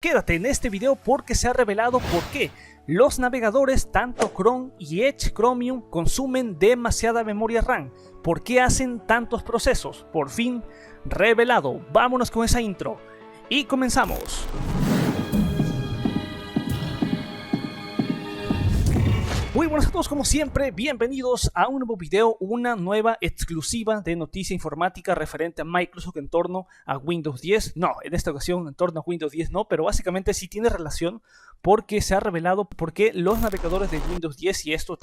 Quédate en este video porque se ha revelado por qué los navegadores tanto Chrome y Edge Chromium consumen demasiada memoria RAM. ¿Por qué hacen tantos procesos? Por fin revelado. Vámonos con esa intro y comenzamos. Muy buenas a todos, como siempre, bienvenidos a un nuevo video, una nueva exclusiva de noticia informática referente a Microsoft en torno a Windows 10. No, en esta ocasión en torno a Windows 10 no, pero básicamente sí tiene relación porque se ha revelado por qué los navegadores de Windows 10, y esto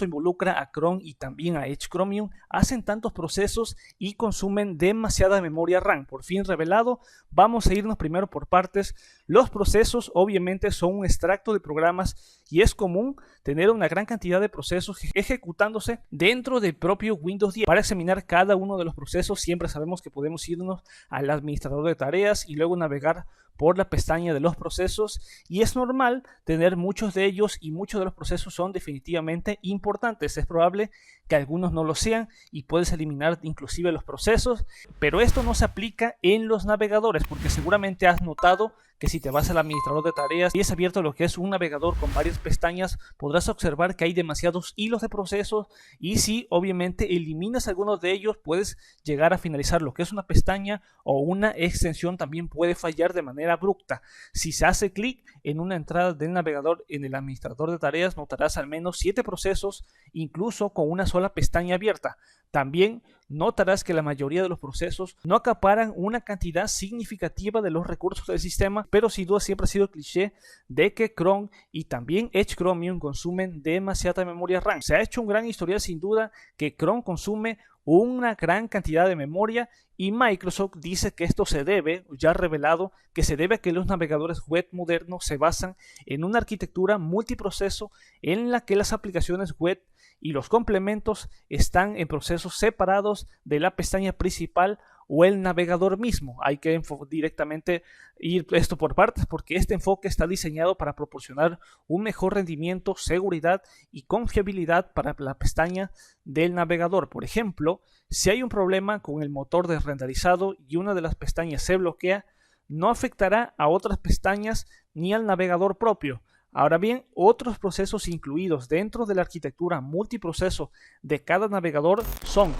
involucra a Chrome y también a Edge Chromium, hacen tantos procesos y consumen demasiada memoria RAM. Por fin revelado, vamos a irnos primero por partes. Los procesos obviamente son un extracto de programas y es común tener una gran cantidad de procesos ejecutándose dentro del propio Windows 10. Para examinar cada uno de los procesos siempre sabemos que podemos irnos al administrador de tareas y luego navegar por la pestaña de los procesos, y es normal tener muchos de ellos y muchos de los procesos son definitivamente importantes. Es probable que algunos no lo sean y puedes eliminar inclusive los procesos, pero esto no se aplica en los navegadores porque seguramente has notado que si te vas al administrador de tareas y es abierto lo que es un navegador con varias pestañas, podrás observar que hay demasiados hilos de procesos, y si obviamente eliminas algunos de ellos puedes llegar a finalizar lo que es una pestaña, o una extensión también puede fallar de manera abrupta. Si se hace clic en una entrada del navegador en el administrador de tareas, notarás al menos 7 procesos, incluso con una sola pestaña abierta. También notarás que la mayoría de los procesos no acaparan una cantidad significativa de los recursos del sistema, pero sin duda siempre ha sido el cliché de que Chrome y también Edge Chromium consumen demasiada memoria RAM. Se ha hecho un gran historial sin duda que Chrome consume una gran cantidad de memoria, y Microsoft dice que esto se debe, ya revelado, que se debe a que los navegadores web modernos se basan en una arquitectura multiproceso en la que las aplicaciones web y los complementos están en procesos separados de la pestaña principal o el navegador mismo. Hay que directamente ir esto por partes porque este enfoque está diseñado para proporcionar un mejor rendimiento, seguridad y confiabilidad para la pestaña del navegador. Por ejemplo, si hay un problema con el motor de renderizado y una de las pestañas se bloquea, no afectará a otras pestañas ni al navegador propio. Ahora bien, otros procesos incluidos dentro de la arquitectura multiproceso de cada navegador son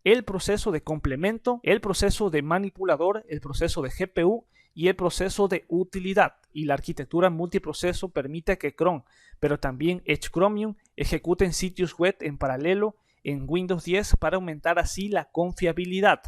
el proceso de complemento, el proceso de manipulador, el proceso de GPU y el proceso de utilidad. Y la arquitectura multiproceso permite que Chrome, pero también Edge Chromium, ejecuten sitios web en paralelo en Windows 10 para aumentar así la confiabilidad.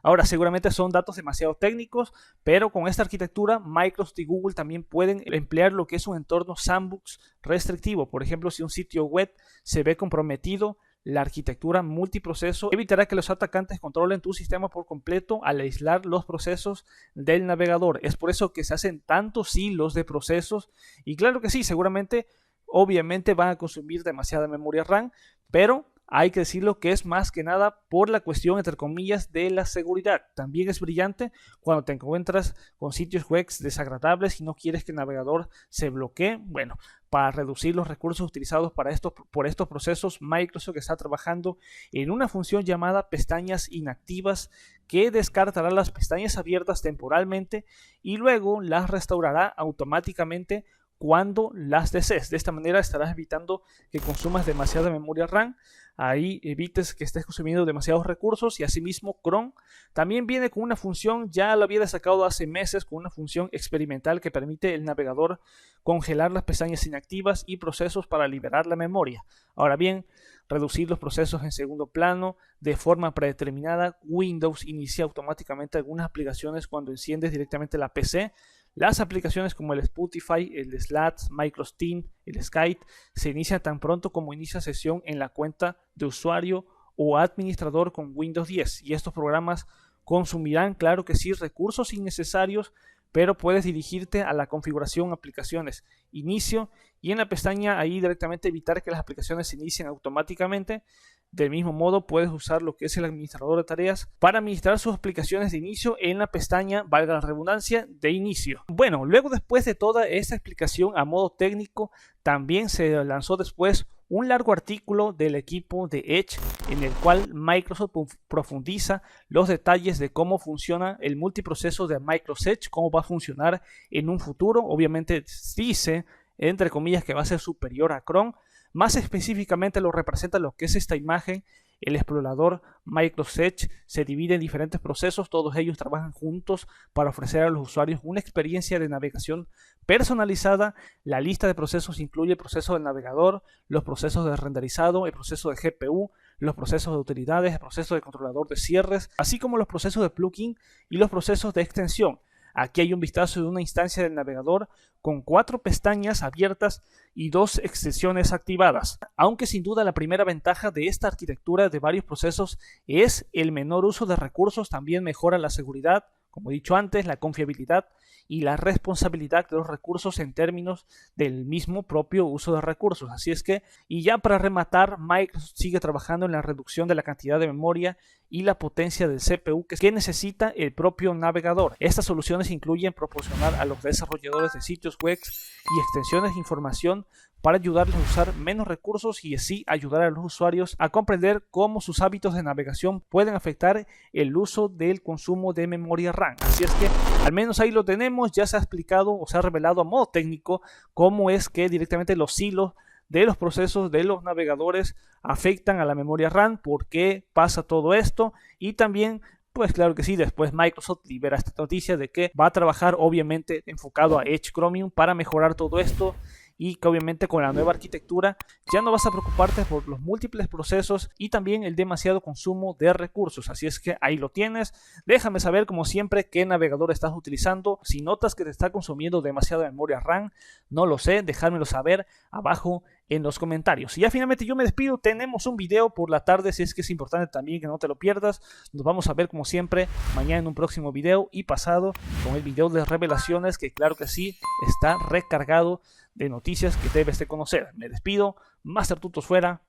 Ahora, seguramente son datos demasiado técnicos, pero con esta arquitectura Microsoft y Google también pueden emplear lo que es un entorno sandbox restrictivo. Por ejemplo, si un sitio web se ve comprometido, la arquitectura multiproceso evitará que los atacantes controlen tu sistema por completo al aislar los procesos del navegador. Es por eso que se hacen tantos hilos de procesos, y claro que sí, seguramente, obviamente van a consumir demasiada memoria RAM, pero hay que decirlo que es más que nada por la cuestión, entre comillas, de la seguridad. También es brillante cuando te encuentras con sitios web desagradables y no quieres que el navegador se bloquee. Bueno, para reducir los recursos utilizados por estos procesos, Microsoft está trabajando en una función llamada pestañas inactivas que descartará las pestañas abiertas temporalmente y luego las restaurará automáticamente cuando las desees. De esta manera estarás evitando que consumas demasiada memoria RAM. Ahí evites que estés consumiendo demasiados recursos. Y asimismo Chrome también viene con una función, ya lo había sacado hace meses, con una función experimental que permite el navegador congelar las pestañas inactivas y procesos para liberar la memoria. Ahora bien, reducir los procesos en segundo plano de forma predeterminada. Windows inicia automáticamente algunas aplicaciones cuando enciendes directamente la PC. Las aplicaciones como el Spotify, el Slack, Microsoft Teams, el Skype se inician tan pronto como inicia sesión en la cuenta de usuario o administrador con Windows 10, y estos programas consumirán, claro que sí, recursos innecesarios, pero puedes dirigirte a la configuración aplicaciones, inicio, y en la pestaña ahí directamente evitar que las aplicaciones se inicien automáticamente. Del mismo modo puedes usar lo que es el administrador de tareas para administrar sus aplicaciones de inicio en la pestaña, valga la redundancia, de inicio. Bueno, luego después de toda esta explicación a modo técnico, también se lanzó después un largo artículo del equipo de Edge en el cual Microsoft profundiza los detalles de cómo funciona el multiproceso de Microsoft Edge, cómo va a funcionar en un futuro. Obviamente dice, entre comillas, que va a ser superior a Chrome. Más específicamente lo representa lo que es esta imagen. El explorador Microsoft Edge se divide en diferentes procesos, todos ellos trabajan juntos para ofrecer a los usuarios una experiencia de navegación personalizada. La lista de procesos incluye el proceso del navegador, los procesos de renderizado, el proceso de GPU, los procesos de utilidades, el proceso de controlador de cierres, así como los procesos de plugin y los procesos de extensión. Aquí hay un vistazo de una instancia del navegador con 4 pestañas abiertas y 2 extensiones activadas. Aunque sin duda la primera ventaja de esta arquitectura de varios procesos es el menor uso de recursos, también mejora la seguridad, como he dicho antes, la confiabilidad y la responsabilidad de los recursos en términos del mismo propio uso de recursos. Así es que, y ya para rematar, Microsoft sigue trabajando en la reducción de la cantidad de memoria y la potencia del CPU que necesita el propio navegador. Estas soluciones incluyen proporcionar a los desarrolladores de sitios web y extensiones de información para ayudarles a usar menos recursos y así ayudar a los usuarios a comprender cómo sus hábitos de navegación pueden afectar el uso del consumo de memoria RAM. Así es que al menos ahí lo tenemos, ya se ha explicado o se ha revelado a modo técnico cómo es que directamente los hilos de los procesos de los navegadores afectan a la memoria RAM, por qué pasa todo esto y también pues claro que sí, después Microsoft libera esta noticia de que va a trabajar obviamente enfocado a Edge Chromium para mejorar todo esto y que obviamente con la nueva arquitectura ya no vas a preocuparte por los múltiples procesos y también el demasiado consumo de recursos. Así es que ahí lo tienes. Déjame saber como siempre qué navegador estás utilizando. Si notas que te está consumiendo demasiada memoria RAM, no lo sé, dejármelo saber abajo en los comentarios. Y ya finalmente yo me despido. Tenemos un video por la tarde, si es que es importante también que no te lo pierdas. Nos vamos a ver como siempre mañana en un próximo video y pasado con el video de revelaciones que claro que sí está recargado de noticias que debes de conocer. Me despido, Master Tutos fuera,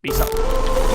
peace out.